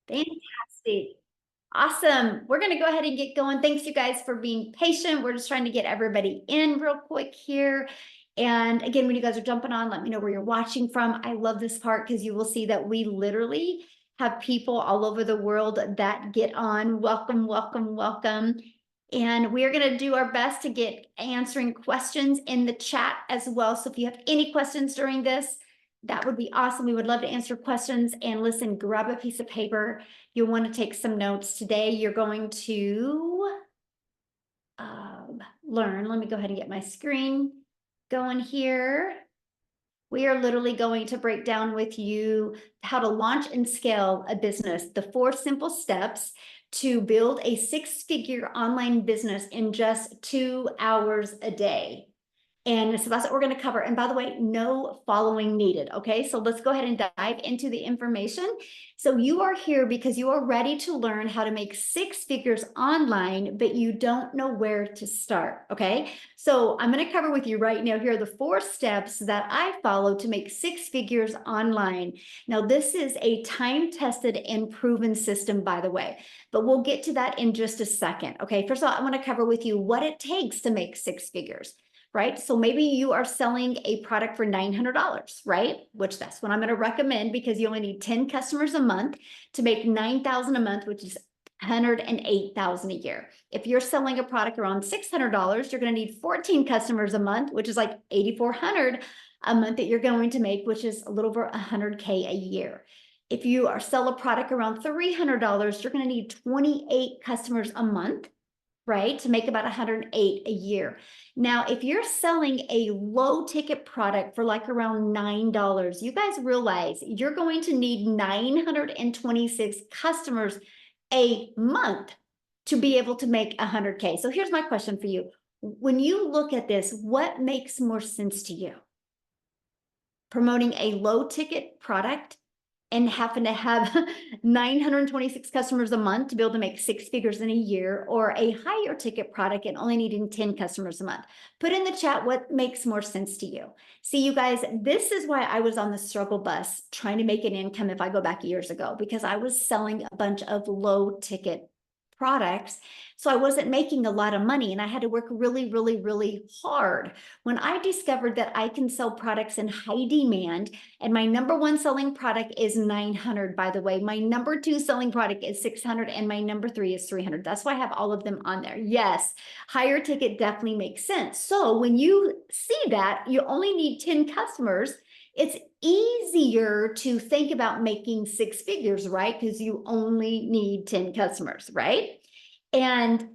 Fantastic. Awesome. We're going to go ahead and get going. Thanks, you guys, for being patient. We're just trying to get everybody in real quick here. And again, when you guys are jumping on, let me know where you're watching from. I love this part because you will see that we literally have people all over the world that get on. Welcome, welcome, welcome. And we are going to do our best to get answering questions in the chat as well. So if you have any questions during this, that would be awesome. We would love to answer questions. And listen, grab a piece of paper. You'll want to take some notes today. You're going to learn. Let me go ahead and get my screen going here. We are literally going to break down with you how to launch and scale a business, the 4 simple steps to build a 6-figure online business in just 2 hours a day. And so that's what we're going to cover. And by the way, no following needed. Okay, so let's go ahead and dive into the information. So you are here because you are ready to learn how to make 6 figures online, but you don't know where to start. Okay, so I'm going to cover with you right now. Here are the 4 steps that I follow to make 6 figures online. Now, this is a time-tested and proven system, by the way, but we'll get to that in just a second. Okay, first of all, I want to cover with you what it takes to make 6 figures. Right? So maybe you are selling a product for $900, right? Which that's what I'm going to recommend because you only need 10 customers a month to make $9,000 a month, which is $108,000 a year. If you're selling a product around $600, you're going to need 14 customers a month, which is like $8,400 a month that you're going to make, which is a little over $100K a year. If you are sell a product around $300, you're going to need 28 customers a month, right, to make about 108 a year. Now, if you're selling a low ticket product for like around $9, you guys realize you're going to need 926 customers a month to be able to make 100K. So here's my question for you. When you look at this, what makes more sense to you? Promoting a low ticket product and having to have 926 customers a month to be able to make 6 figures in a year, or a higher ticket product and only needing 10 customers a month? Put in the chat what makes more sense to you. See, you guys, this is why I was on the struggle bus trying to make an income if I go back years ago, because I was selling a bunch of low ticket products. So I wasn't making a lot of money and I had to work really, really, really hard. When I discovered that I can sell products in high demand, and my number 1 selling product is 900, by the way, my number 2 selling product is 600, and my number 3 is 300. That's why I have all of them on there. Yes, higher ticket definitely makes sense. So when you see that you only need 10 customers, it's easier to think about making 6 figures, right? Because you only need 10 customers, right? And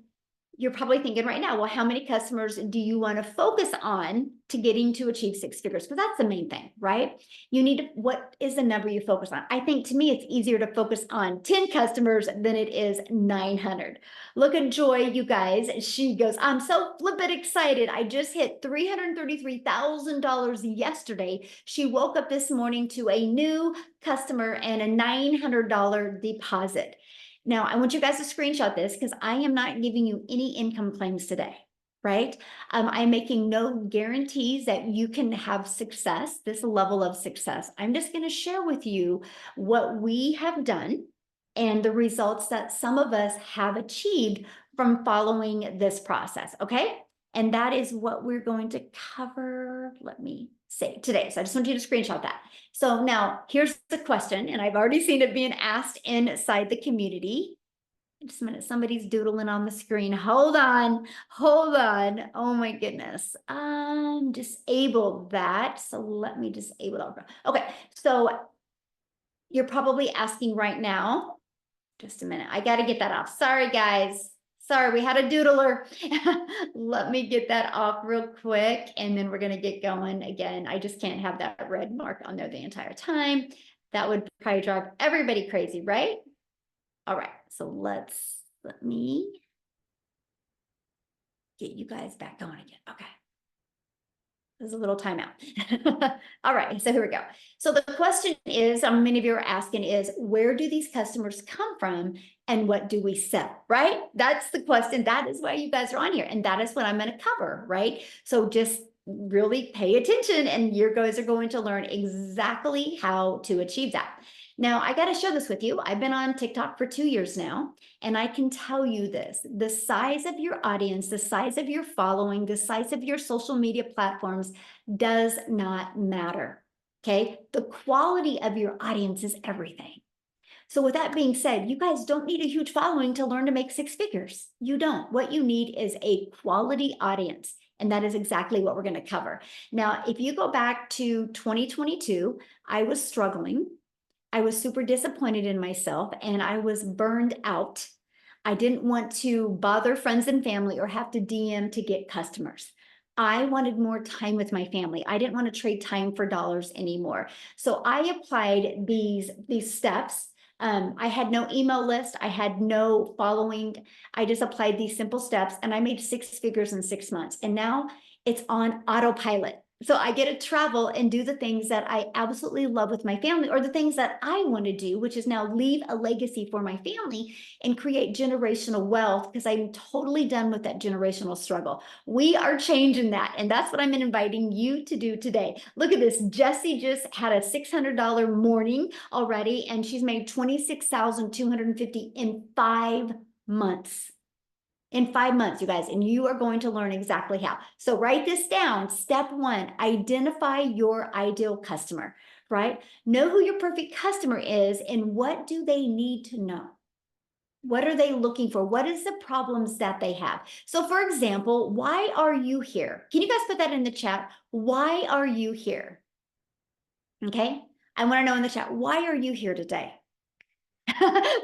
you're probably thinking right now, well, how many customers do you want to focus on to getting to achieve 6 figures? Because that's the main thing, right? You need to, what is the number you focus on? I think to me, it's easier to focus on 10 customers than it is 900. Look at Joy, you guys. She goes, I'm so flippin' excited. I just hit $333,000 yesterday. She woke up this morning to a new customer and a $900 deposit. Now, I want you guys to screenshot this because I am not giving you any income claims today, right? I'm making no guarantees that you can have success, this level of success. I'm just going to share with you what we have done and the results that some of us have achieved from following this process, okay? And that is what we're going to cover. Let me say today. So I just want you to screenshot that. So now here's the question, and I've already seen it being asked inside the community. Just a minute, somebody's doodling on the screen. Hold on, hold on. Oh my goodness. Disable that. So let me disable it. Okay, so you're probably asking right now, just a minute. I got to get that off. Sorry, guys. Sorry, we had a doodler. Let me get that off real quick, and then we're going to get going again. I just can't have that red mark on there the entire time. That would probably drive everybody crazy, right? All right, so let me get you guys back going again. Okay. There's a little timeout. All right, so here we go. So the question is, many of you are asking is, where do these customers come from and what do we sell, right? That's the question. That is why you guys are on here. And that is what I'm going to cover, right? So just really pay attention and you guys are going to learn exactly how to achieve that. Now, I got to share this with you. I've been on TikTok for 2 years now, and I can tell you this, the size of your audience, the size of your following, the size of your social media platforms does not matter. Okay. The quality of your audience is everything. So with that being said, you guys don't need a huge following to learn to make 6 figures. You don't. What you need is a quality audience. And that is exactly what we're going to cover. Now, if you go back to 2022, I was struggling. I was super disappointed in myself and I was burned out. I didn't want to bother friends and family or have to DM to get customers. I wanted more time with my family. I didn't want to trade time for dollars anymore. So I applied these steps. I had no email list. I had no following. I just applied these simple steps and I made 6 figures in 6 months. And now it's on autopilot. So I get to travel and do the things that I absolutely love with my family, or the things that I want to do, which is now leave a legacy for my family and create generational wealth, because I'm totally done with that generational struggle. We are changing that. And that's what I'm inviting you to do today. Look at this. Jessie just had a $600 morning already, and she's made $26,250 in 5 months. In 5 months, you guys, and you are going to learn exactly how. So write this down. Step 1, identify your ideal customer, right? Know who your perfect customer is and what do they need to know? What are they looking for? What is the problems that they have? So for example, why are you here? Can you guys put that in the chat? Why are you here? Okay. I want to know in the chat, why are you here today?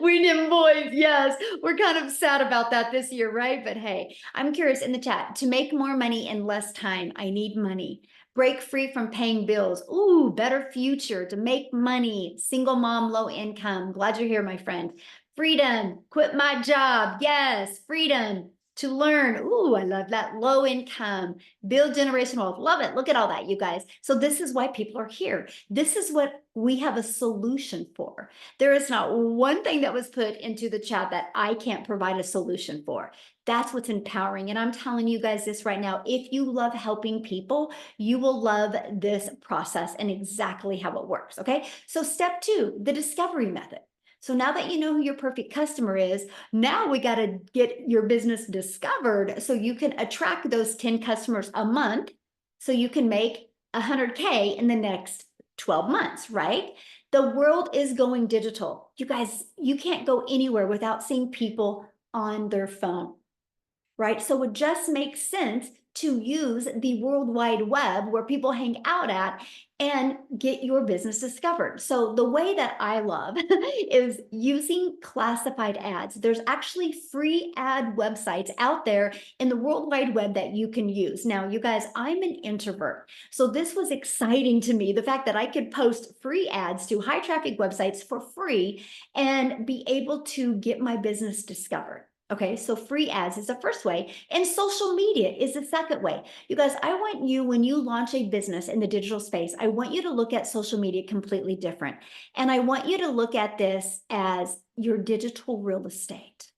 We need boys, yes. We're kind of sad about that this year, right? But hey, I'm curious in the chat, to make more money in less time, I need money. Break free from paying bills. Ooh, better future, to make money. Single mom, low income. Glad you're here, my friend. Freedom, quit my job. Yes, freedom to learn. Ooh, I love that. Low income, build generational wealth. Love it. Look at all that, you guys. So this is why people are here. This is what we have a solution for. There is not one thing that was put into the chat that I can't provide a solution for. That's what's empowering. And I'm telling you guys this right now. If you love helping people, you will love this process and exactly how it works. Okay. So step 2, the discovery method. So now that you know who your perfect customer is, now we got to get your business discovered so you can attract those 10 customers a month so you can make 100K in the next 12 months, right? The world is going digital. You guys, you can't go anywhere without seeing people on their phone, right? So it just makes sense to use the World Wide Web where people hang out at and get your business discovered. So the way that I love is using classified ads. There's actually free ad websites out there in the World Wide Web that you can use. Now, you guys, I'm an introvert. So this was exciting to me, the fact that I could post free ads to high traffic websites for free and be able to get my business discovered. Okay, so free ads is the first way, and social media is the second way. You guys, I want you, when you launch a business in the digital space, I want you to look at social media completely different. And I want you to look at this as your digital real estate.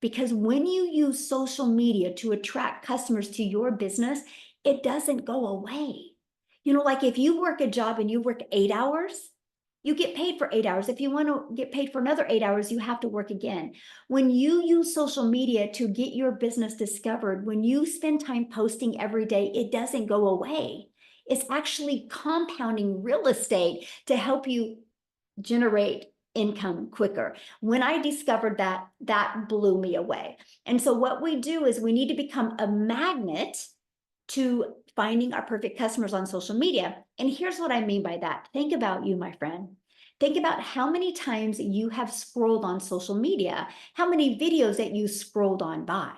Because when you use social media to attract customers to your business, it doesn't go away. You know, like if you work a job and you work 8 hours, you get paid for 8 hours. If you want to get paid for another 8 hours, you have to work again. When you use social media to get your business discovered, when you spend time posting every day, it doesn't go away. It's actually compounding real estate to help you generate income quicker. When I discovered that, that blew me away. And so what we do is we need to become a magnet to finding our perfect customers on social media. And here's what I mean by that. Think about you, my friend. Think about how many times you have scrolled on social media, how many videos that you scrolled on by.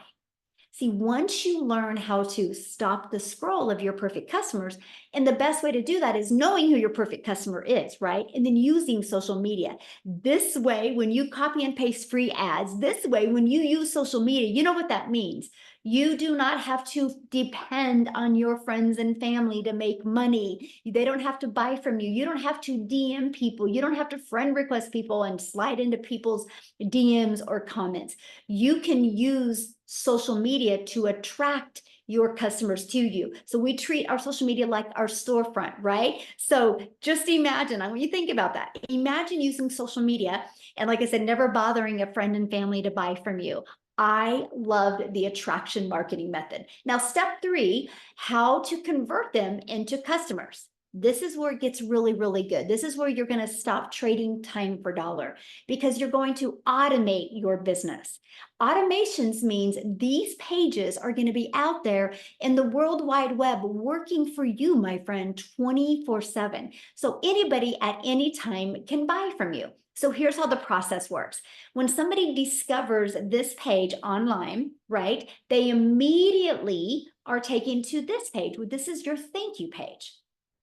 See, once you learn how to stop the scroll of your perfect customers, and the best way to do that is knowing who your perfect customer is, right? And then using social media. This way, when you copy and paste free ads, this way, when you use social media, you know what that means. You do not have to depend on your friends and family to make money. They don't have to buy from you. You don't have to DM people. You don't have to friend request people and slide into people's DMs or comments. You can use social media to attract your customers to you. So we treat our social media like our storefront, right? So just imagine, I want you to think about that. Imagine using social media and, like I said, never bothering a friend and family to buy from you. I loved the attraction marketing method. Now, step 3, how to convert them into customers. This is where it gets really, really good. This is where you're going to stop trading time for dollar, because you're going to automate your business. Automations means these pages are going to be out there in the World Wide Web working for you, my friend, 24/7. So anybody at any time can buy from you. So here's how the process works. When somebody discovers this page online, right, they immediately are taken to this page. This is your thank you page.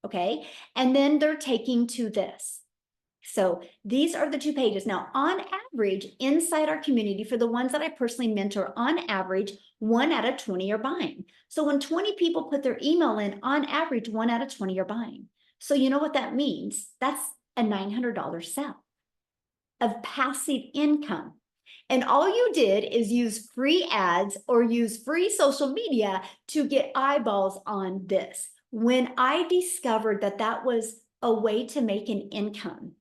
Okay, and then they're taking to this. So these are the 2 pages. Now, on average, inside our community, for the ones that I personally mentor, on average, 1 out of 20 are buying. So when 20 people put their email in, on average, 1 out of 20 are buying. So you know what that means? That's a $900 sell of passive income. And all you did is use free ads or use free social media to get eyeballs on this. When I discovered that that was a way to make an income,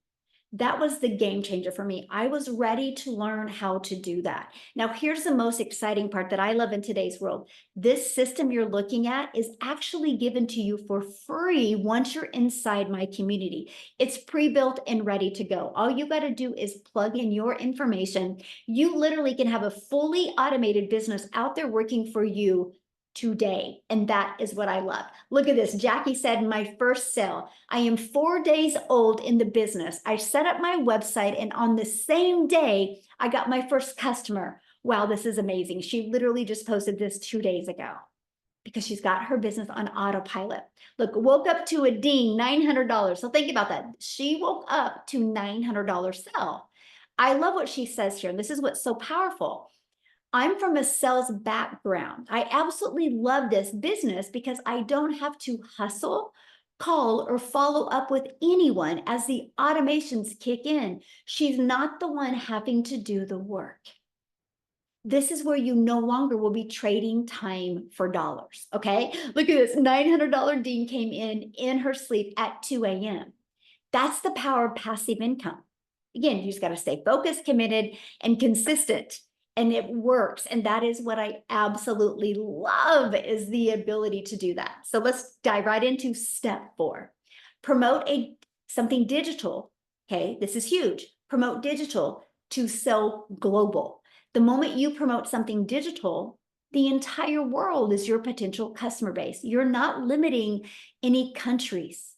that was the game changer for me. I was ready to learn how to do that. Now, here's the most exciting part that I love in today's world. This system you're looking at is actually given to you for free once you're inside my community. It's pre-built and ready to go. All you got to do is plug in your information. You literally can have a fully automated business out there working for you today. And that is what I love. Look at this. Jackie said, my first sale. I am 4 days old in the business. I set up my website, and on the same day, I got my first customer. Wow, this is amazing. She literally just posted this 2 days ago because she's got her business on autopilot. Look, woke up to a ding, $900. So think about that. She woke up to $900 sell. I love what she says here. And this is what's so powerful. I'm from a sales background. I absolutely love this business because I don't have to hustle, call, or follow up with anyone as the automations kick in. She's not the one having to do the work. This is where you no longer will be trading time for dollars, okay? Look at this, $900 Dean came in her sleep at 2 a.m. That's the power of passive income. Again, you just got to stay focused, committed, and consistent. And it works. And that is what I absolutely love, is the ability to do that. So let's dive right into step 4. Promote something digital. Okay, this is huge. Promote digital to sell global. The moment you promote something digital, the entire world is your potential customer base. You're not limiting any countries.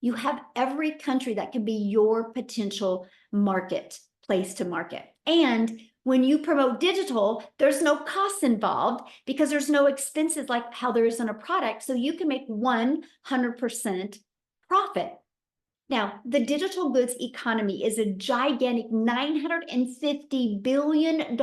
You have every country that can be your potential market, place to market. And when you promote digital, there's no costs involved because there's no expenses like how there is in a product. So you can make 100% profit. Now, the digital goods economy is a gigantic $950 billion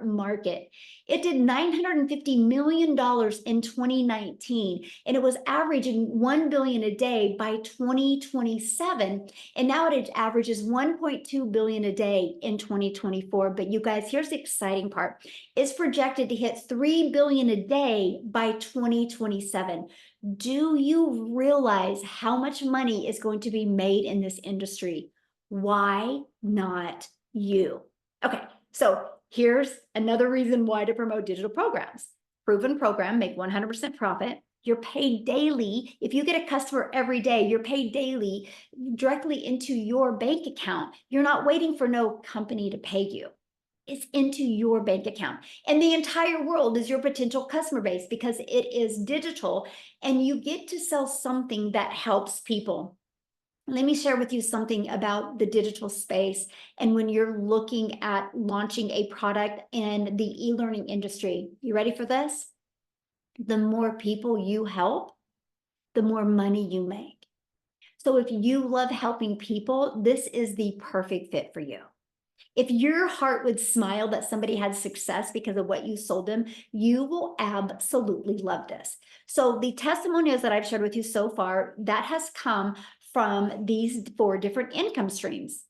market. It did $950 million in 2019, and it was averaging $1 billion a day by 2027. And now it averages $1.2 billion a day in 2024. But you guys, here's the exciting part. It's projected to hit $3 billion a day by 2027. Do you realize how much money is going to be made in this industry? Why not you? Okay, so here's another reason why to promote digital programs. Proven program, make 100% profit. You're paid daily. If you get a customer every day, you're paid daily directly into your bank account. You're not waiting for no company to pay you. It's into your bank account. And the entire world is your potential customer base because it is digital, and you get to sell something that helps people. Let me share with you something about the digital space. And when you're looking at launching a product in the e-learning industry, you ready for this? The more people you help, the more money you make. So if you love helping people, this is the perfect fit for you. If your heart would smile that somebody had success because of what you sold them, you will absolutely love this. So the testimonials that I've shared with you so far, that has come from these 4 different income streams.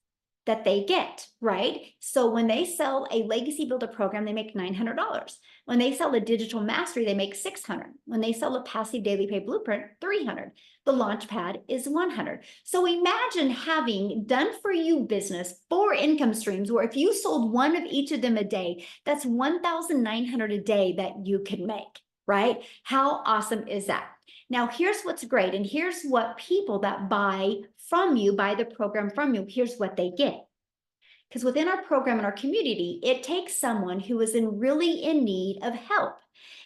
that they get, right? So when they sell a legacy builder program, they make $900. When they sell a digital mastery, they make $600. When they sell a passive daily pay blueprint, $300. The Launchpad is $100. So imagine having done for you business, 4 income streams, where if you sold one of each of them a day, that's $1,900 a day that you can make, right? How awesome is that? Now, here's what's great. And here's what people that buy from you, buy the program from you, here's what they get. Because within our program and our community, it takes someone who is really in need of help.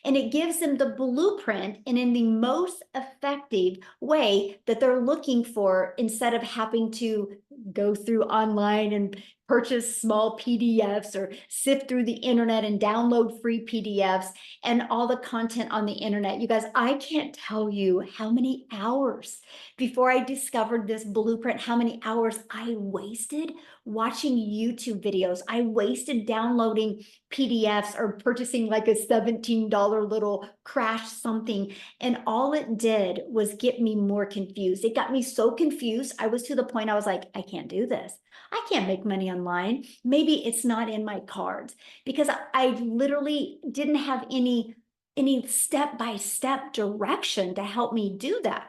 And it gives them the blueprint and in the most effective way that they're looking for, instead of having to go through online and purchase small PDFs or sift through the internet and download free PDFs and all the content on the internet. You guys, I can't tell you how many hours before I discovered this blueprint, how many hours I wasted watching YouTube videos. I wasted downloading PDFs or purchasing like a $17 little crash something. And all it did was get me more confused. It got me so confused. I was to the point I was like, I can't do this. I can't make money online. Maybe it's not in my cards, because I literally didn't have any step-by-step direction to help me do that.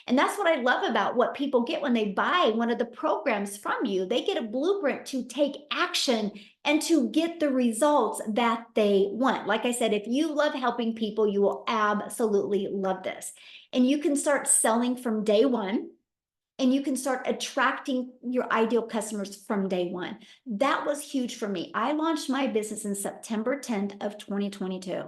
And that's what I love about what people get when they buy one of the programs from you. They get a blueprint to take action and to get the results that they want. Like I said, if you love helping people, you will absolutely love this. And you can start selling from day one, and you can start attracting your ideal customers from day one. That was huge for me. I launched my business in September 10th of 2022.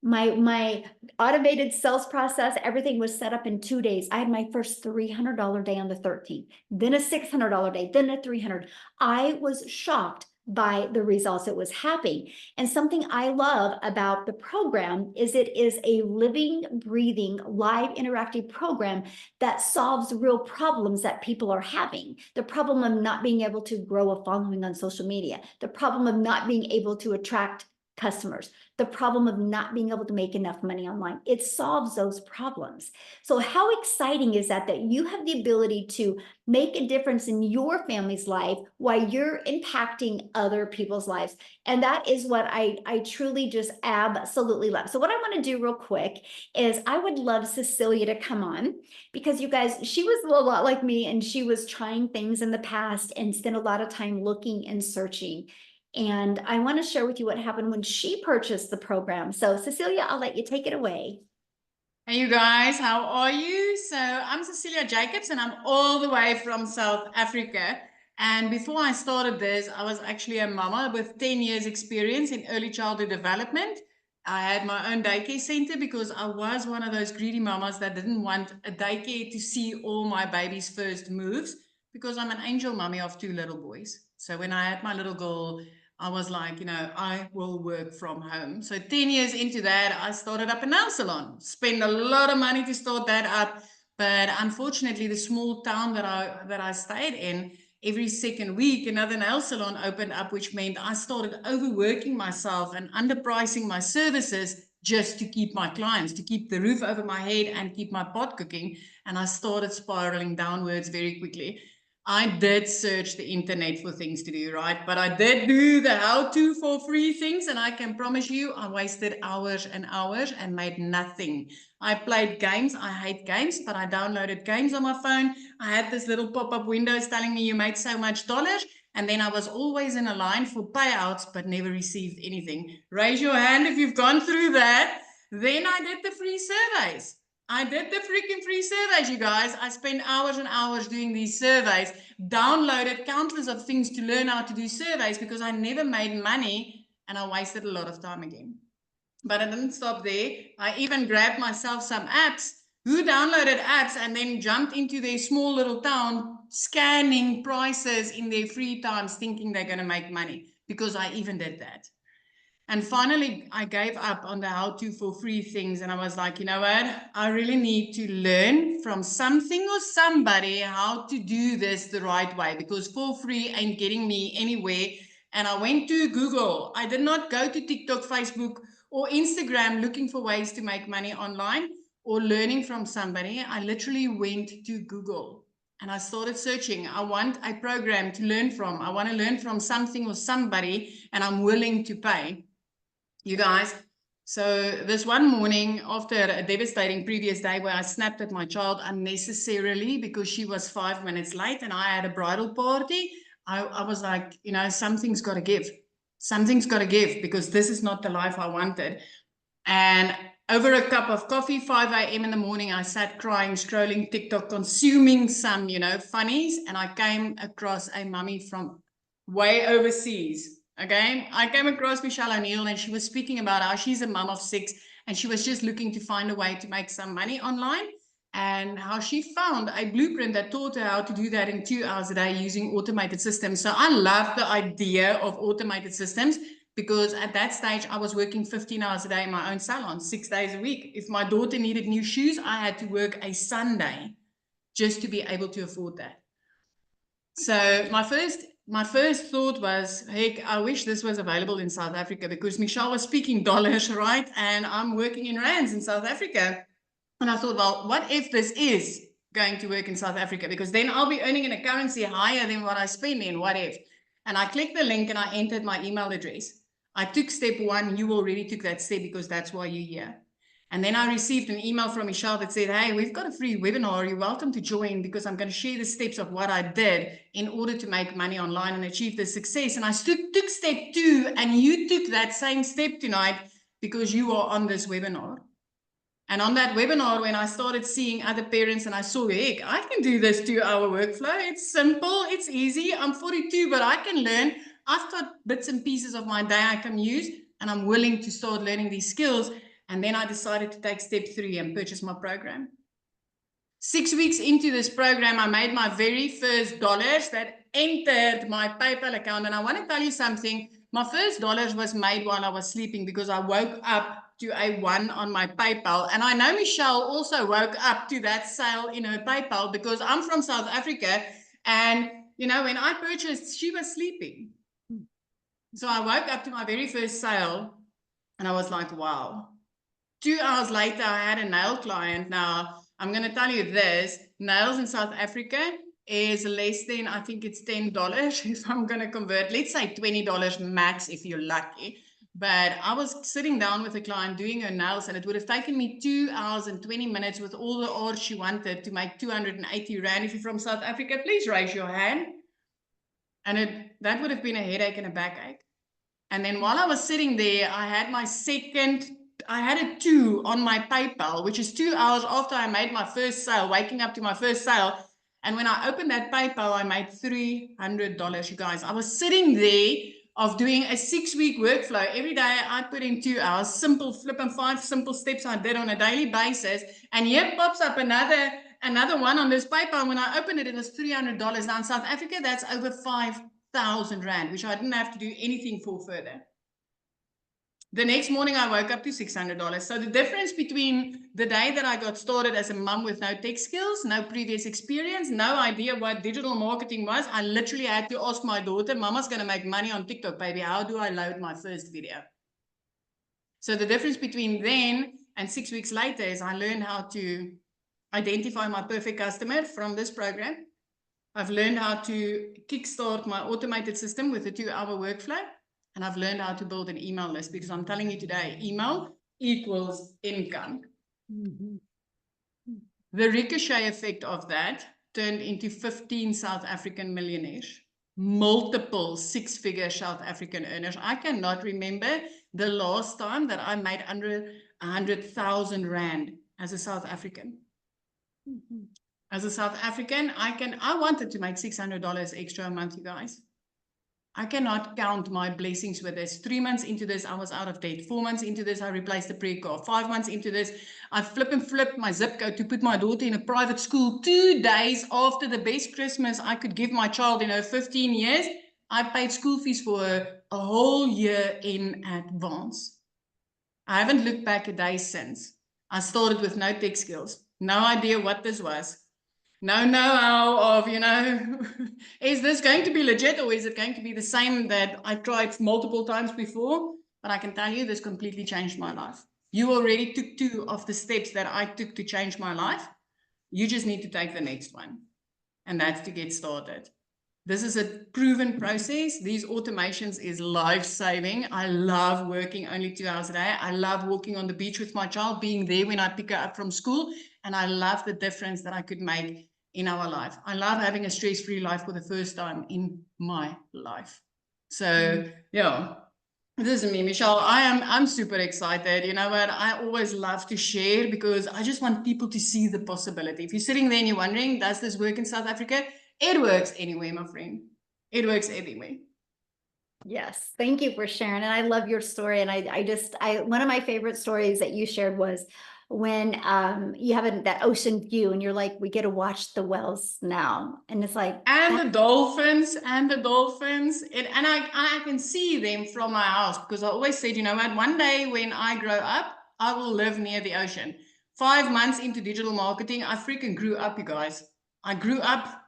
My automated sales process, everything was set up in 2 days. I had my first $300 day on the 13th, then a $600 day, then a $300. I was shocked by the results that was happening. And something I love about the program is it is a living, breathing, live, interactive program that solves real problems that people are having. The problem of not being able to grow a following on social media, the problem of not being able to attract customers, the problem of not being able to make enough money online. It solves those problems. So how exciting is that you have the ability to make a difference in your family's life while you're impacting other people's lives? And that is what I truly just absolutely love. So what I want to do real quick is I would love Cecilia to come on, because you guys, she was a lot like me, and she was trying things in the past and spent a lot of time looking and searching. And I want to share with you what happened when she purchased the program. So Cecilia, I'll let you take it away. Hey, you guys, how are you? So I'm Cecilia Jacobs, and I'm all the way from South Africa. And before I started this, I was actually a mama with 10 years experience in early childhood development. I had my own daycare center because I was one of those greedy mamas that didn't want a daycare to see all my baby's first moves, because I'm an angel mummy of 2 little boys. So when I had my little girl, I was like, I will work from home. So 10 years into that, I started up a nail salon. Spent a lot of money to start that up. But unfortunately, the small town that I stayed in, every second week, another nail salon opened up, which meant I started overworking myself and underpricing my services just to keep my clients, to keep the roof over my head and keep my pot cooking. And I started spiraling downwards very quickly. I did search the internet for things to do, right? But I did do the how-to for free things, and I can promise you I wasted hours and hours and made nothing. I played games. I hate games, but I downloaded games on my phone. I had this little pop-up windows telling me you made so much dollars, and then I was always in a line for payouts but never received anything. Raise your hand if you've gone through that. Then I did the free surveys. I did the freaking free surveys, you guys. I spent hours and hours doing these surveys, downloaded countless of things to learn how to do surveys, because I never made money and I wasted a lot of time again. But I didn't stop there. I even grabbed myself some apps. Who downloaded apps and then jumped into their small little town, scanning prices in their free times, thinking they're going to make money? Because I even did that. And finally, I gave up on the how-to for free things. And I was like, you know what? I really need to learn from something or somebody how to do this the right way, because for free ain't getting me anywhere. And I went to Google. I did not go to TikTok, Facebook, or Instagram looking for ways to make money online or learning from somebody. I literally went to Google. And I started searching. I want a program to learn from. I want to learn from something or somebody, and I'm willing to pay. You guys, so this one morning after a devastating previous day where I snapped at my child unnecessarily because she was 5 minutes late and I had a bridal party, I was like, you know, something's got to give. Something's got to give, because this is not the life I wanted. And over a cup of coffee, 5 a.m. in the morning, I sat crying, scrolling TikTok, consuming some, you know, funnies. And I came across a mummy from way overseas. Okay. I came across Michelle O'Neill, and she was speaking about how she's a mum of 6 and she was just looking to find a way to make some money online, and how she found a blueprint that taught her how to do that in 2 hours a day using automated systems. So I love the idea of automated systems, because at that stage I was working 15 hours a day in my own salon, 6 days a week. If my daughter needed new shoes, I had to work a Sunday just to be able to afford that. So my first thought was, heck, I wish this was available in South Africa, because Michelle was speaking dollars, right? And I'm working in rands in South Africa. And I thought, well, what if this is going to work in South Africa? Because then I'll be earning in a currency higher than what I spend in. What if? And I clicked the link and I entered my email address. I took step 1. You already took that step, because that's why you're here. And then I received an email from Michelle that said, hey, we've got a free webinar. You're welcome to join, because I'm going to share the steps of what I did in order to make money online and achieve the success. And I took step 2, and you took that same step tonight, because you are on this webinar. And on that webinar, when I started seeing other parents and I saw, heck, I can do this 2-hour workflow. It's simple. It's easy. I'm 42, but I can learn. I've got bits and pieces of my day I can use, and I'm willing to start learning these skills. And then I decided to take step 3 and purchase my program. 6 weeks into this program, I made my very first dollars that entered my PayPal account. And I want to tell you something. My first dollars was made while I was sleeping, because I woke up to a 1 on my PayPal. And I know Michelle also woke up to that sale in her PayPal, because I'm from South Africa. And, you know, when I purchased, she was sleeping. So I woke up to my very first sale and I was like, wow. 2 hours later, I had a nail client. Now, I'm going to tell you this. Nails in South Africa is less than, I think it's $10 if I'm going to convert. Let's say $20 max if you're lucky. But I was sitting down with a client doing her nails, and it would have taken me 2 hours and 20 minutes with all the art she wanted to make 280 Rand. If you're from South Africa, please raise your hand. And that would have been a headache and a backache. And then while I was sitting there, I had a 2 on my PayPal, which is 2 hours after I made my first sale, waking up to my first sale. And when I opened that PayPal, I made $300, you guys. I was sitting there of doing a 6-week workflow. Every day I put in 2 hours, simple flip and 5 simple steps I did on a daily basis. And here pops up another one on this PayPal. When I opened it, it was $300. Now in South Africa, that's over 5,000 Rand, which I didn't have to do anything for further. The next morning, I woke up to $600. So the difference between the day that I got started as a mom with no tech skills, no previous experience, no idea what digital marketing was, I literally had to ask my daughter, Mama's going to make money on TikTok, baby. How do I load my first video? So the difference between then and 6 weeks later is I learned how to identify my perfect customer from this program. I've learned how to kickstart my automated system with a 2-hour workflow. And I've learned how to build an email list, because I'm telling you today, email equals income. Mm-hmm. The ricochet effect of that turned into 15 South African millionaires, multiple 6-figure South African earners. I cannot remember the last time that I made under 100,000 Rand as a South African. Mm-hmm. As a South African, I wanted to make $600 extra a month, you guys. I cannot count my blessings with this. 3 months into this, I was out of debt. 4 months into this, I replaced the pre-car. 5 months into this, I flipped my zip code to put my daughter in a private school. 2 days after the best Christmas I could give my child in her 15 years, I paid school fees for her a whole year in advance. I haven't looked back a day since. I started with no tech skills. No idea what this was. No know-how of, you know, is this going to be legit, or is it going to be the same that I tried multiple times before? But I can tell you this completely changed my life. You already took 2 of the steps that I took to change my life. You just need to take the next one. and that's to get started. This is a proven process. These automations is life-saving. I love working only 2 hours a day. I love walking on the beach with my child, being there when I pick her up from school, and I love the difference that I could make in our life. I love having a stress-free life for the first time in my life. So, yeah. This is me, Michelle. I'm super excited. You know what? I always love to share because I just want people to see the possibility. If you're sitting there and you're wondering, does this work in South Africa? It works anywhere, my friend. It works anywhere. Yes, thank you for sharing. And I love your story. And I one of my favorite stories that you shared was when you have that ocean view and you're like, we get to watch the whales now. And it's like, and the dolphins. And I can see them from my house because I always said, you know what, one day when I grow up, I will live near the ocean. 5 months into digital marketing, I freaking grew up, you guys. I grew up.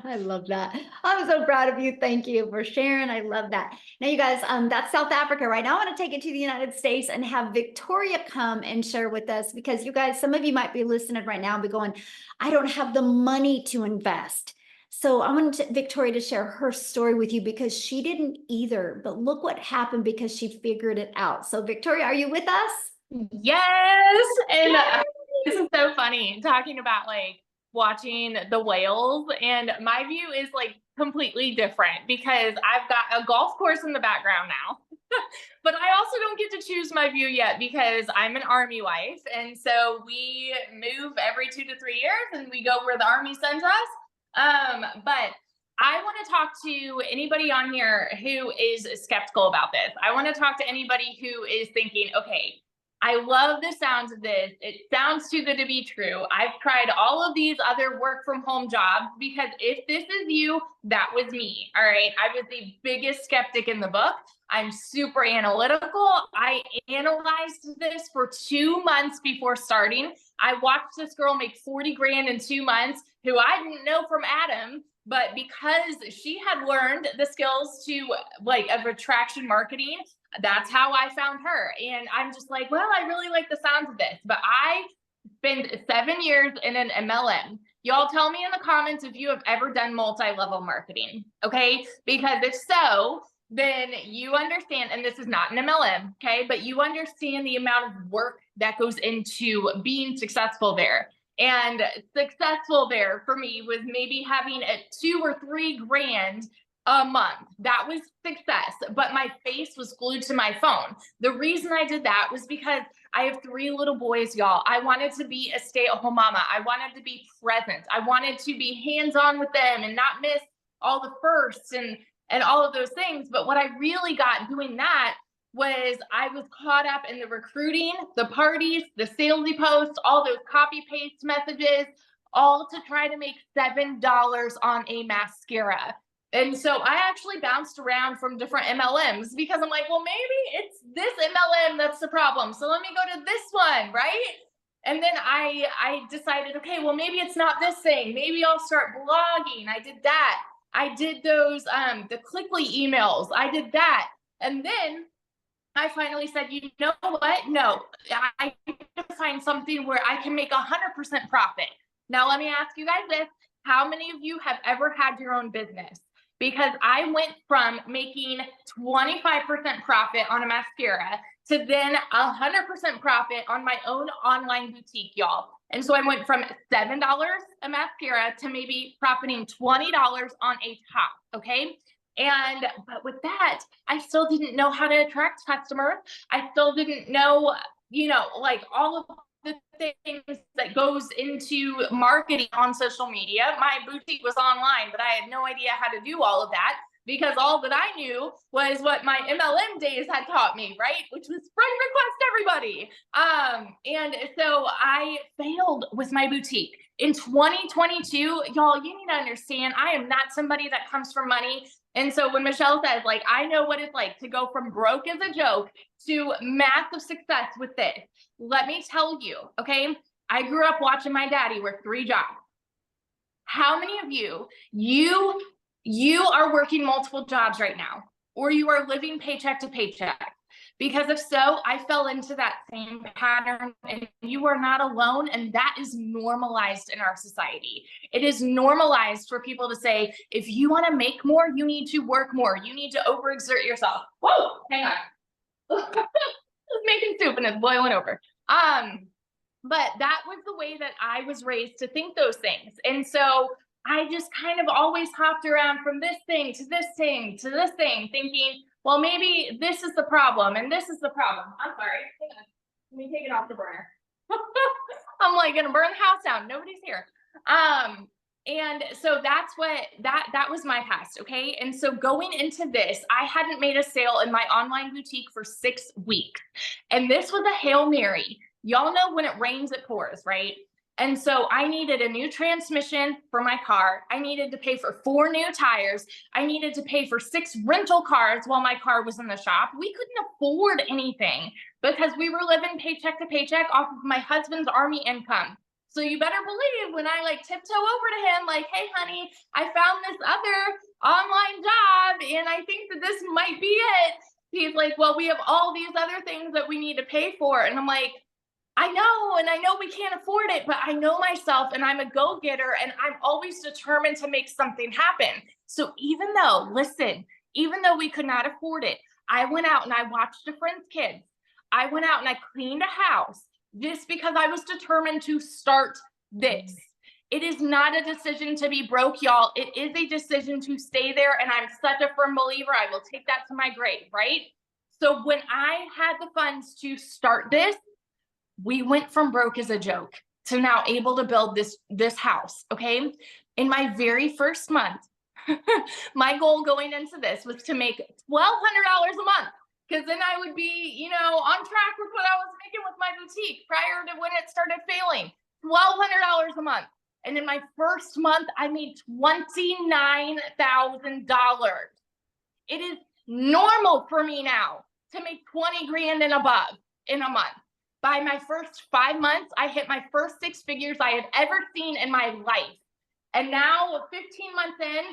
I love that. I'm so proud of you. Thank you for sharing. I love that. Now, you guys, that's South Africa, right? Now I want to take it to the United States and have Victoria come and share with us, because you guys, some of you might be listening right now and be going, I don't have the money to invest. So I want Victoria to share her story with you, because she didn't either, but look what happened because she figured it out. So Victoria, are you with us? Yes. And this is so funny talking about like watching the whales, and my view is like completely different because I've got a golf course in the background now. But I also don't get to choose my view yet because I'm an Army wife, and so we move every 2 to 3 years and we go where the Army sends us. But I want to talk to anybody on here who is skeptical about this. I want to talk to anybody who is thinking, okay, I love the sounds of this. It sounds too good to be true. I've tried all of these other work from home jobs, because if this is you, that was me. All right. I was the biggest skeptic in the book. I'm super analytical. I analyzed this for 2 months before starting. I watched this girl make 40 grand in 2 months, who I didn't know from Adam, but because she had learned the skills to like of attraction marketing, that's how I found her. And I'm just like, well, I really like the sounds of this, but I spent 7 years in an MLM. Y'all tell me in the comments if you have ever done multi-level marketing, okay? Because if so, then you understand, and this is not an MLM, okay? But you understand the amount of work that goes into being successful there. And successful there for me was maybe having a 2 or 3 grand a month. That was success, but my face was glued to my phone. The reason I did that was because I have 3 little boys, y'all. I wanted to be a stay-at-home mama. I wanted to be present. I wanted to be hands-on with them and not miss all the firsts and all of those things. But what I really got doing that was I was caught up in the recruiting, the parties, the salesy posts, all those copy paste messages, all to try to make $7 on a mascara. And so I actually bounced around from different MLMs because I'm like, well, maybe it's this MLM that's the problem. So let me go to this one, right? And then I decided, okay, well, maybe it's not this thing. Maybe I'll start blogging. I did that. I did those, the Clickly emails. I did that. And then I finally said, you know what? No, I need to find something where I can make 100% profit. Now, let me ask you guys this. How many of you have ever had your own business? Because I went from making 25% profit on a mascara to then 100% profit on my own online boutique, y'all. And so I went from $7 a mascara to maybe profiting $20 on a top, okay? But with that, I still didn't know how to attract customers. I still didn't know, like all of the things that goes into marketing on social media. My boutique was online, but I had no idea how to do all of that because all that I knew was what my MLM days had taught me, right? Which was friend request everybody. And so I failed with my boutique. In 2022, y'all, you need to understand, I am not somebody that comes from money. And so when Michelle says, like, I know what it's like to go from broke as a joke to massive success with this, let me tell you, okay, I grew up watching my daddy work 3 jobs. How many of you are working multiple jobs right now, or you are living paycheck to paycheck? Because if so, I fell into that same pattern, and you are not alone. And that is normalized in our society. It is normalized for people to say, if you want to make more, you need to work more. You need to overexert yourself. Whoa, hang on. Just making soup and it's boiling over. But that was the way that I was raised to think those things. And so I just kind of always hopped around from this thing to this thing to this thing, thinking, well, maybe this is the problem and this is the problem. I'm sorry. Hang on. Let me take it off the burner. I'm like gonna burn the house down. Nobody's here. And so that's what that was my past. Okay. And so going into this, I hadn't made a sale in my online boutique for 6 weeks. And this was a Hail Mary. Y'all know when it rains, it pours, right? And so I needed a new transmission for my car. I needed to pay for 4 new tires. I needed to pay for 6 rental cars while my car was in the shop. We couldn't afford anything because we were living paycheck to paycheck off of my husband's Army income. So you better believe when I like tiptoe over to him, like, hey, honey, I found this other online job and I think that this might be it. He's like, well, we have all these other things that we need to pay for. And I'm like, I know, and I know we can't afford it, but I know myself and I'm a go-getter and I'm always determined to make something happen. So even though we could not afford it, I went out and I watched a friend's kids. I went out and I cleaned a house just because I was determined to start this. It is not a decision to be broke, y'all. It is a decision to stay there. And I'm such a firm believer. I will take that to my grave, right? So when I had the funds to start this, we went from broke as a joke to now able to build this house, okay? In my very first month, my goal going into this was to make $1,200 a month, because then I would be, on track with what I was making with my boutique prior to when it started failing. $1,200 a month. And in my first month, I made $29,000. It is normal for me now to make 20 grand and above in a month. By my first 5 months, I hit my first 6 figures I had ever seen in my life. And now 15 months in,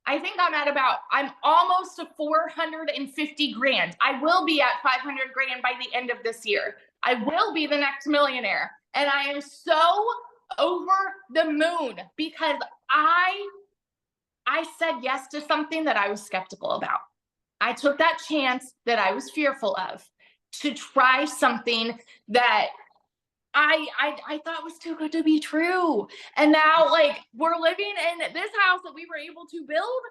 I think I'm almost to 450 grand. I will be at 500 grand by the end of this year. I will be the next millionaire. And I am so over the moon because I said yes to something that I was skeptical about. I took that chance that I was fearful of to try something that I thought was too good to be true. And now we're living in this house that we were able to build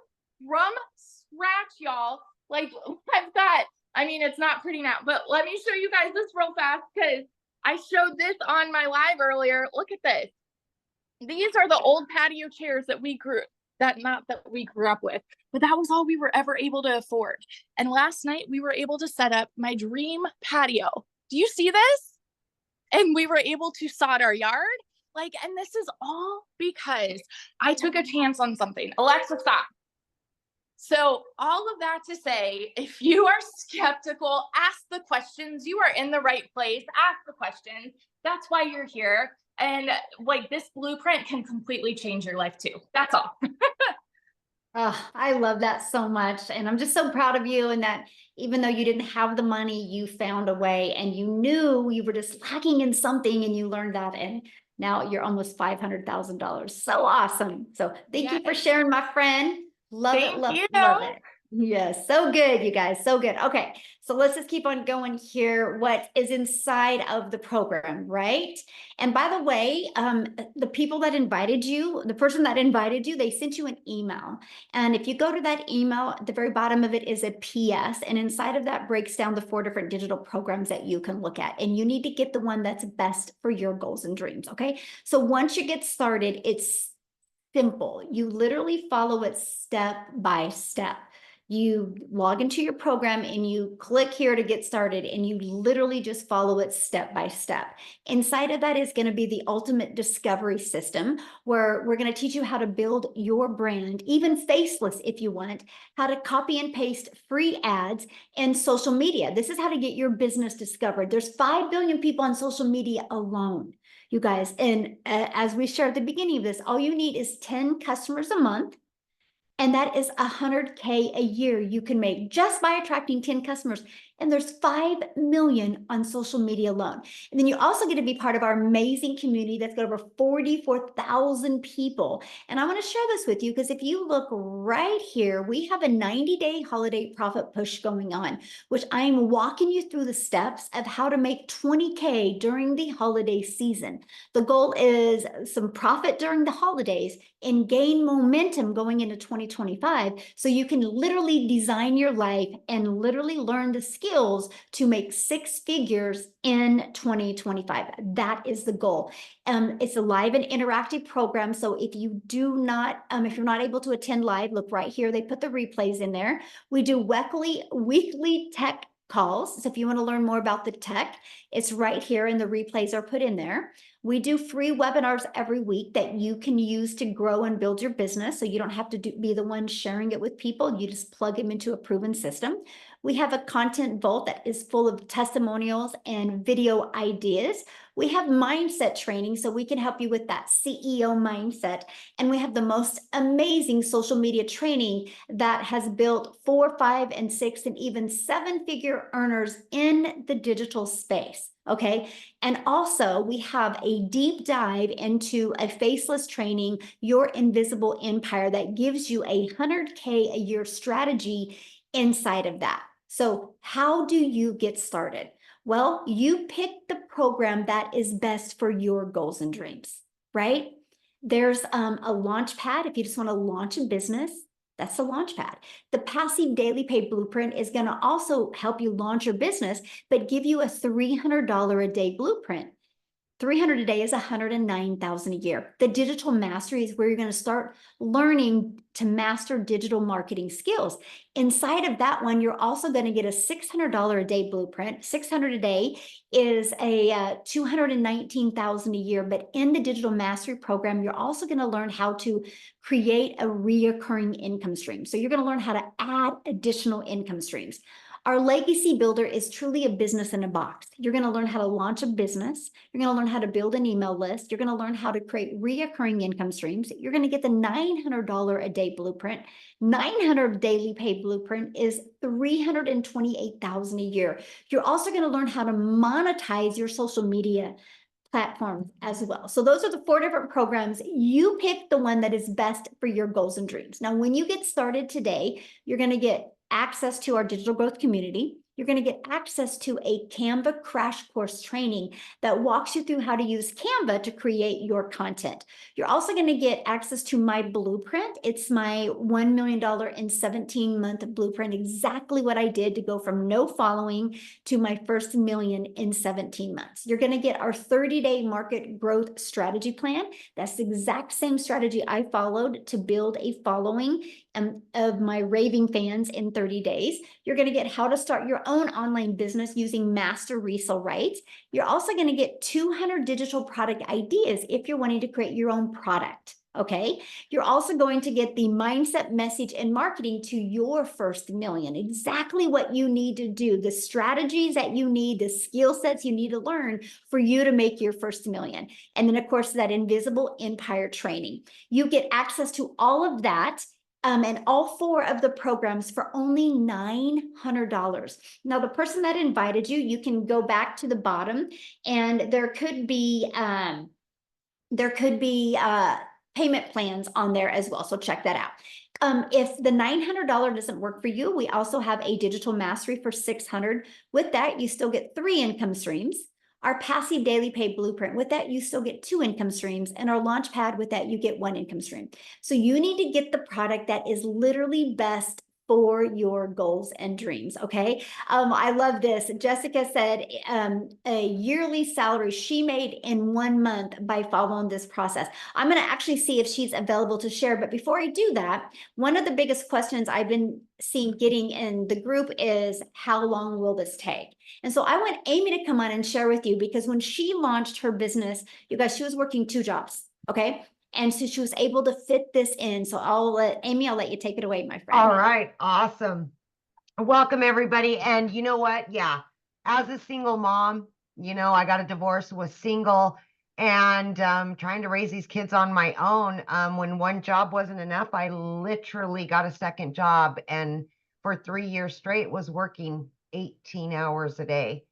from scratch, y'all. It's not pretty now, but let me show you guys this real fast because I showed this on my live earlier. Look at this. These are the old patio chairs that we grew up with, but that was all we were ever able to afford. And last night we were able to set up my dream patio. Do you see this? And we were able to sod our yard. And this is all because I took a chance on something. Alexa, stop. So all of that to say, if you are skeptical, ask the questions. You are in the right place. Ask the questions. That's why you're here. And this blueprint can completely change your life too. That's all. Oh, I love that so much. And I'm just so proud of you. And that even though you didn't have the money, you found a way and you knew you were just lacking in something and you learned that. And now you're almost $500,000. So awesome. So thank you for sharing, my friend. Love it. Love it. Yes. So good, you guys. So good. Okay. So let's just keep on going here. What is inside of the program, right? And by the way, the people that invited you, the person that invited you, they sent you an email. And if you go to that email, at the very bottom of it is a PS. And inside of that breaks down the 4 different digital programs that you can look at. And you need to get the one that's best for your goals and dreams. Okay. So once you get started, it's simple. You literally follow it step by step. You log into your program and you click here to get started and you literally just follow it step by step. Inside of that is going to be the ultimate discovery system where we're going to teach you how to build your brand, even faceless if you want, how to copy and paste free ads and social media. This is how to get your business discovered. There's 5 billion people on social media alone, you guys. And as we shared at the beginning of this, all you need is 10 customers a month. And that is $100K a year you can make just by attracting 10 customers. And there's 5 million on social media alone. And then you also get to be part of our amazing community that's got over 44,000 people. And I want to share this with you because if you look right here, we have a 90-day holiday profit push going on, which I'm walking you through the steps of how to make 20K during the holiday season. The goal is some profit during the holidays and gain momentum going into 2025 so you can literally design your life and literally learn the skills to make 6 figures in 2025. That is the goal. It's a live and interactive program. So if you do not, if you're not able to attend live, look right here. They put the replays in there. We do weekly tech calls. So if you want to learn more about the tech, it's right here and the replays are put in there. We do free webinars every week that you can use to grow and build your business. So you don't have to be the one sharing it with people. You just plug them into a proven system. We have a content vault that is full of testimonials and video ideas. We have mindset training so we can help you with that CEO mindset. And we have the most amazing social media training that has built 4, 5, and 6, and even 7-figure earners in the digital space. Okay. And also we have a deep dive into a faceless training, Your Invisible Empire, that gives you a 100K a year strategy inside of that. So how do you get started? Well, you pick the program that is best for your goals and dreams, right? There's a launch pad if you just want to launch a business. That's the launch pad. The passive daily pay blueprint is going to also help you launch your business, but give you a $300 a day blueprint. 300 a day is 109,000 a year. The digital mastery is where you're going to start learning to master digital marketing skills. Inside of that one, you're also going to get a $600 a day blueprint. 600 a day is a 219,000 a year. But in the digital mastery program, you're also going to learn how to create a reoccurring income stream. So you're going to learn how to add additional income streams. Our legacy builder is truly a business in a box. You're going to learn how to launch a business. You're going to learn how to build an email list. You're going to learn how to create reoccurring income streams. You're going to get the $900 a day blueprint. 900 daily pay blueprint is 328,000 a year. You're also going to learn how to monetize your social media platforms as well. So those are the 4 different programs. You pick the one that is best for your goals and dreams. Now, when you get started today, you're going to get access to our digital growth community. You're going to get access to a Canva crash course training that walks you through how to use Canva to create your content. You're also going to get access to my blueprint. It's my $1 million in 17-month blueprint, exactly what I did to go from no following to my first million in 17 months. You're going to get our 30-day market growth strategy plan. That's the exact same strategy I followed to build a following of my raving fans in 30 days. You're going to get how to start your own online business using master resale rights. You're also going to get 200 digital product ideas if you're wanting to create your own product. Okay. You're also going to get the mindset, message, and marketing to your first million. Exactly what you need to do, the strategies that you need, the skill sets you need to learn for you to make your first million. And then, of course, that invisible empire training. You get access to all of that. And all 4 of the programs for only $900. Now, the person that invited you, you can go back to the bottom, and there could be payment plans on there as well. So check that out. If the $900 doesn't work for you, we also have a digital mastery for $600. With that, you still get 3 income streams. Our passive daily pay blueprint, with that, you still get 2 income streams. And our launch pad, with that, you get 1 income stream. So you need to get the product that is literally best for your goals and dreams. Okay. I love this. Jessica said a yearly salary she made in 1 month by following this process. I'm going to actually see if she's available to share. But before I do that, one of the biggest questions I've been getting in the group is, how long will this take? And so I want Amy to come on and share with you, because when she launched her business, you guys, she was working 2 jobs. Okay. And so she was able to fit this in. So Amy, I'll let you take it away, my friend. All right. Awesome. Welcome, everybody. And you know what? Yeah. As a single mom, I got a divorce, was single, and trying to raise these kids on my own. When 1 job wasn't enough, I literally got a 2nd job, and for 3 years straight was working 18 hours a day.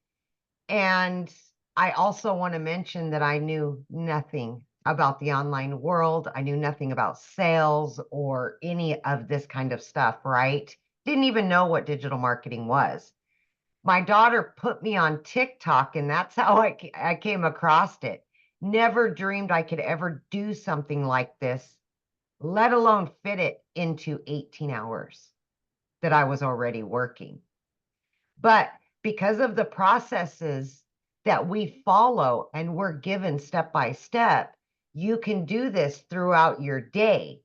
And I also want to mention that I knew nothing about the online world. I knew nothing about sales or any of this kind of stuff, right? Didn't even know what digital marketing was. My daughter put me on TikTok, and that's how I came across it. Never dreamed I could ever do something like this, let alone fit it into 18 hours that I was already working. But because of the processes that we follow and we're given step by step, you can do this throughout your day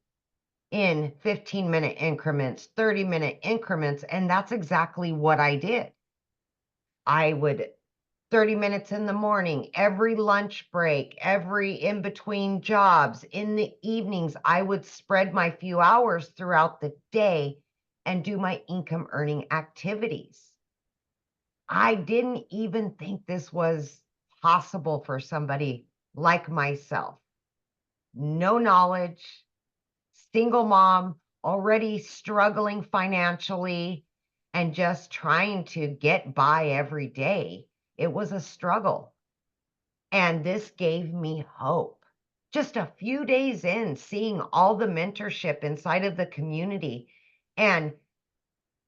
in 15-minute increments, 30-minute increments. And that's exactly what I did. I would 30 minutes in the morning, every lunch break, every in between jobs, in the evenings, I would spread my few hours throughout the day and do my income earning activities. I didn't even think this was possible for somebody like myself. No knowledge, single mom, already struggling financially, and just trying to get by every day. It was a struggle. And this gave me hope. Just a few days in, seeing all the mentorship inside of the community, and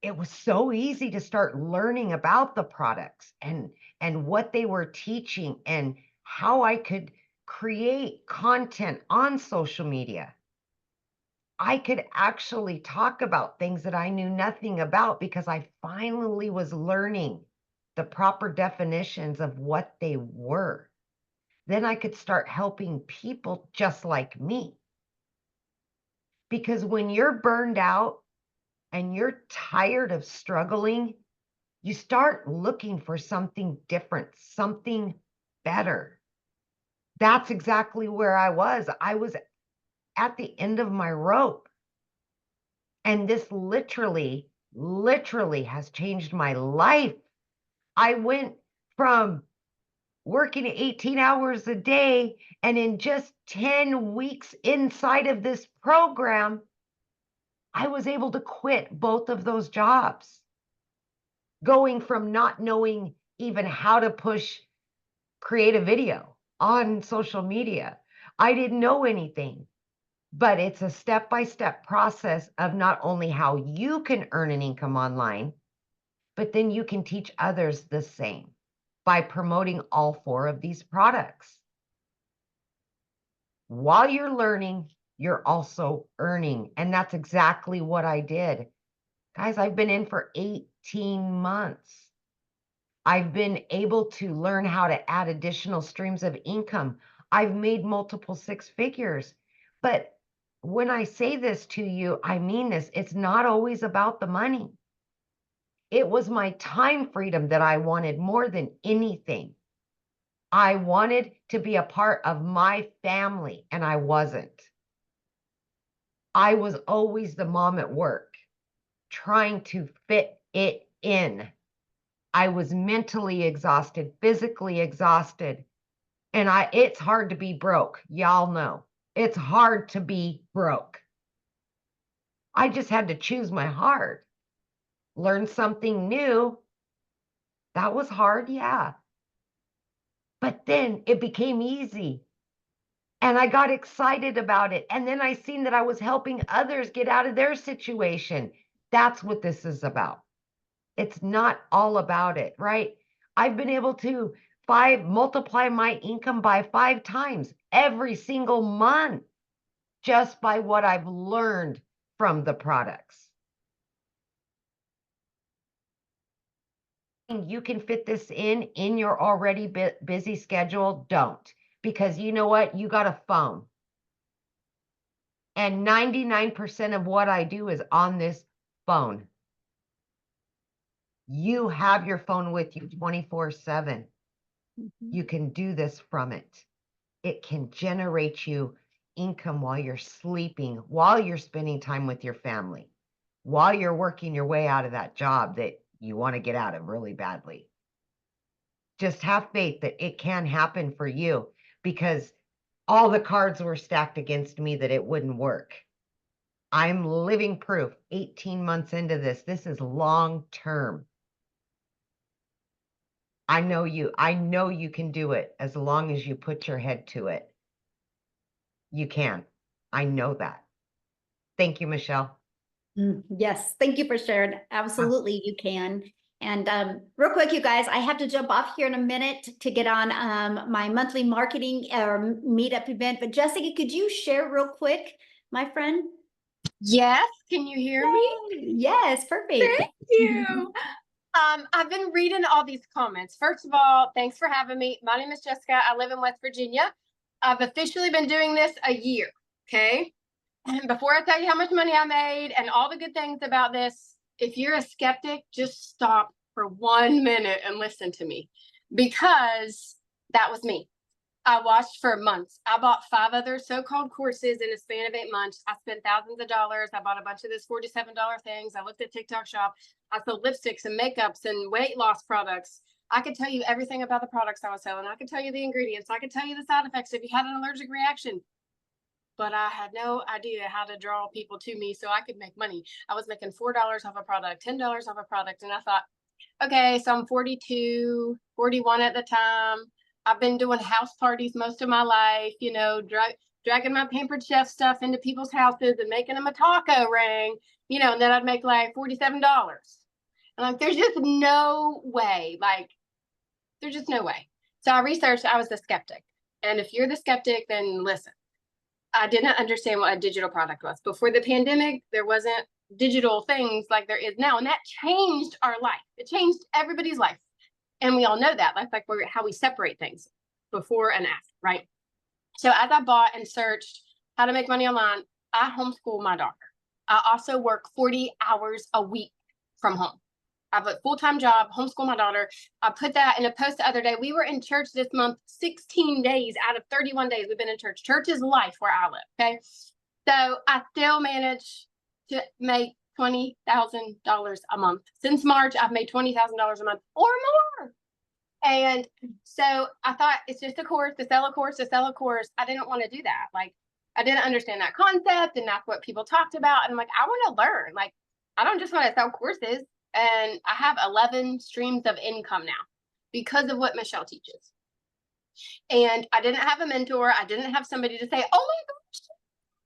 it was so easy to start learning about the products and what they were teaching and how I could create content on social media. I could actually talk about things that I knew nothing about because I finally was learning the proper definitions of what they were. Then I could start helping people just like me. Because when you're burned out and you're tired of struggling, you start looking for something different, something better. That's exactly where I was. I was at the end of my rope. And this literally has changed my life. I went from working 18 hours a day, and in just 10 weeks inside of this program, I was able to quit both of those jobs. Going from not knowing even how to create a video on social media. I didn't know anything, but it's a step-by-step process of not only how you can earn an income online, but then you can teach others the same by promoting all 4 of these products. While you're learning, you're also earning. And that's exactly what I did. Guys, I've been in for 18 months. I've been able to learn how to add additional streams of income. I've made multiple 6 figures. But when I say this to you, I mean this. It's not always about the money. It was my time freedom that I wanted more than anything. I wanted to be a part of my family, and I wasn't. I was always the mom at work, trying to fit it in. I was mentally exhausted, physically exhausted, and it's hard to be broke. Y'all know. It's hard to be broke. I just had to choose my heart. Learn something new. That was hard, yeah. But then it became easy. And I got excited about it. And then I seen that I was helping others get out of their situation. That's what this is about. It's not all about it, right? I've been able to multiply my income by 5 times every single month just by what I've learned from the products. You can fit this in your already busy schedule. Don't, because you know what? You got a phone. And 99% of what I do is on this phone. You have your phone with you 24/7. You can do this from it. It can generate you income while you're sleeping, while you're spending time with your family, while you're working your way out of that job that you want to get out of really badly. Just have faith that it can happen for you, because all the cards were stacked against me that it wouldn't work. I'm living proof. 18 months into this. This is long term. I know you can do it as long as you put your head to it. You can. I know that. Thank you, Michelle. Yes, thank you for sharing. Absolutely, you can. And real quick, you guys, I have to jump off here in a minute to get on my monthly marketing or meetup event. But Jessica, could you share real quick, my friend? Yes, can you hear me? Yes, perfect. Thank you. I've been reading all these comments. First of all, thanks for having me. My name is Jessica. I live in West Virginia. I've officially been doing this a year, okay? And before I tell you how much money I made and all the good things about this, if you're a skeptic, just stop for 1 minute and listen to me, because that was me. I watched for months. I bought 5 other so-called courses in a span of 8 months. I spent thousands of dollars. I bought a bunch of this $47 things. I looked at TikTok Shop. I sold lipsticks and makeups and weight loss products. I could tell you everything about the products I was selling. I could tell you the ingredients. I could tell you the side effects if you had an allergic reaction. But I had no idea how to draw people to me so I could make money. I was making $4 off a product, $10 off a product. And I thought, okay, so I'm 42, 41 at the time. I've been doing house parties most of my life, you know, dragging my Pampered Chef stuff into people's houses and making them a taco ring, you know, and then I'd make like $47. And like, there's just no way, like, there's just no way. So I researched, I was the skeptic. And if you're the skeptic, then listen. I didn't understand what a digital product was. Before the pandemic, there wasn't digital things like there is now. And that changed our life. It changed everybody's life. And we all know that. That's like how we separate things before and after, right? So as I bought and searched how to make money online, I homeschool my daughter. I also work 40 hours a week from home. I have a full-time job, homeschool my daughter. I put that in a post the other day. We were in church this month, 16 days out of 31 days we've been in church. Church is life where I live, okay? So I still manage to make $20,000 a month. Since March, I've made $20,000 a month or more. And so I thought, it's just a course, to sell a course, to sell a course. I didn't want to do that. Like, I didn't understand that concept, and that's what people talked about. And I'm like, I want to learn. Like, I don't just want to sell courses. And I have 11 streams of income now because of what Michelle teaches. And I didn't have a mentor. I didn't have somebody to say, oh my gosh,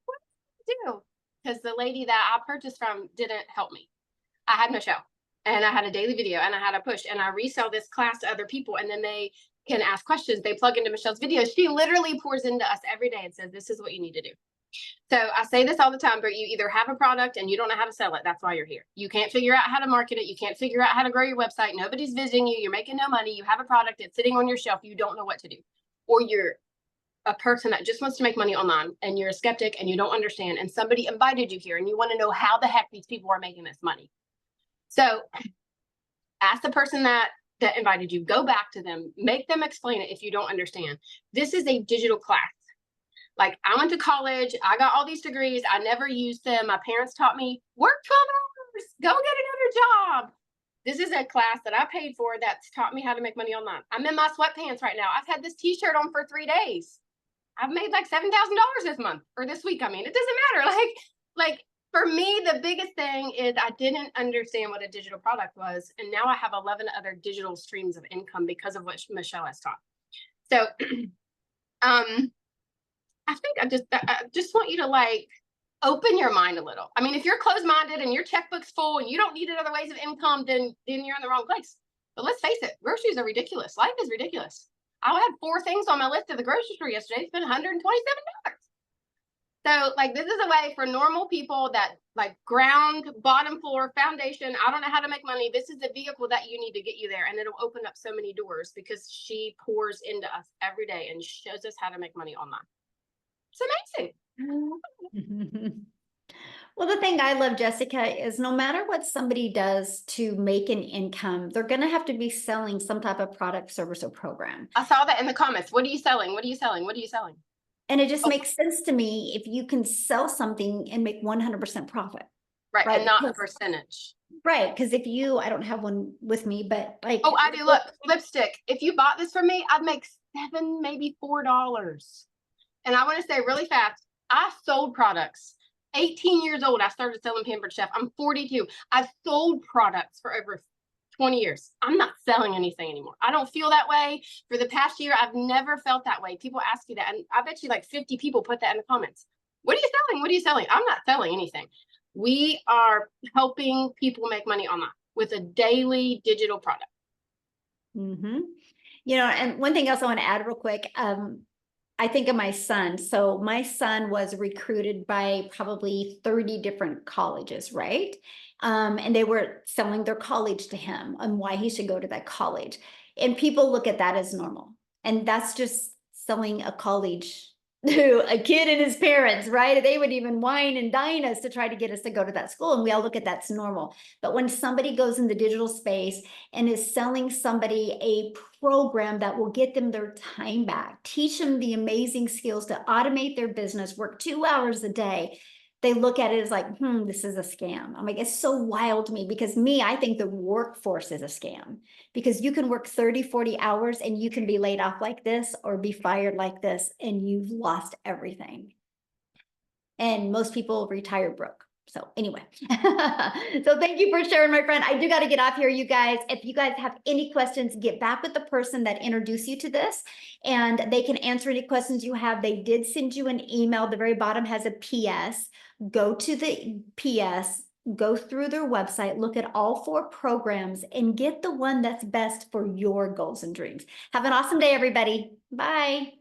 what do I do? Because the lady that I purchased from didn't help me. I had Michelle, and I had a daily video, and I had a push, and I resell this class to other people, and then they can ask questions. They plug into Michelle's videos. She literally pours into us every day and says, this is what you need to do. So I say this all the time, but you either have a product and you don't know how to sell it. That's why you're here. You can't figure out how to market it. You can't figure out how to grow your website. Nobody's visiting you. You're making no money. You have a product. It's sitting on your shelf. You don't know what to do. Or you're a person that just wants to make money online, and you're a skeptic and you don't understand, and somebody invited you here and you want to know how the heck these people are making this money. So ask the person that invited you, go back to them, make them explain it if you don't understand. This is a digital class. Like, I went to college, I got all these degrees, I never used them. My parents taught me, work 12 hours, go get another job. This is a class that I paid for that's taught me how to make money online. I'm in my sweatpants right now. I've had this t-shirt on for 3 days. I've made like $7,000 this month, or this week. I mean, it doesn't matter. Like for me, the biggest thing is I didn't understand what a digital product was. And now I have 11 other digital streams of income because of what Michelle has taught. So, I think I just want you to like open your mind a little. I mean, if you're closed-minded and your checkbook's full and you don't need other ways of income, then you're in the wrong place. But let's face it, groceries are ridiculous. Life is ridiculous. I had 4 things on my list at the grocery store yesterday. It's been $127. So like, this is a way for normal people that like ground, bottom floor, foundation. I don't know how to make money. This is the vehicle that you need to get you there. And it'll open up so many doors because she pours into us every day and shows us how to make money online. It's amazing. Well, the thing I love, Jessica, is no matter what somebody does to make an income, they're going to have to be selling some type of product, service, or program. I saw that in the comments. What are you selling? What are you selling? What are you selling? And it just makes sense to me if you can sell something and make 100% profit. Right. And not a percentage. Right. Because if you, I don't have one with me, but like. Oh, I do. Look, lipstick. If you bought this from me, I'd make $7, maybe $4. And I want to say really fast, I sold products. 18 years old, I started selling Pampered Chef. I'm 42. I've sold products for over 20 years. I'm not selling anything anymore. I don't feel that way. For the past year, I've never felt that way. People ask you that, and I bet you like 50 people put that in the comments. What are you selling? What are you selling? I'm not selling anything. We are helping people make money online with a daily digital product. Mm-hmm. You know, and one thing else I want to add real quick, I think of my son. So my son was recruited by probably 30 different colleges, right? And they were selling their college to him and why he should go to that college. And people look at that as normal. And that's just selling a college to a kid and his parents, right? They would even wine and dine us to try to get us to go to that school. And we all look at that's normal. But when somebody goes in the digital space and is selling somebody a program that will get them their time back, teach them the amazing skills to automate their business, work 2 hours a day, they look at it as like, this is a scam. I'm like, it's so wild to me because I think the workforce is a scam because you can work 30, 40 hours and you can be laid off like this or be fired like this and you've lost everything. And most people retire broke. So anyway, so thank you for sharing, my friend. I do got to get off here, you guys. If you guys have any questions, get back with the person that introduced you to this and they can answer any questions you have. They did send you an email. The very bottom has a PS. Go to the PS, go through their website, look at all 4 programs and get the one that's best for your goals and dreams. Have an awesome day, everybody. Bye.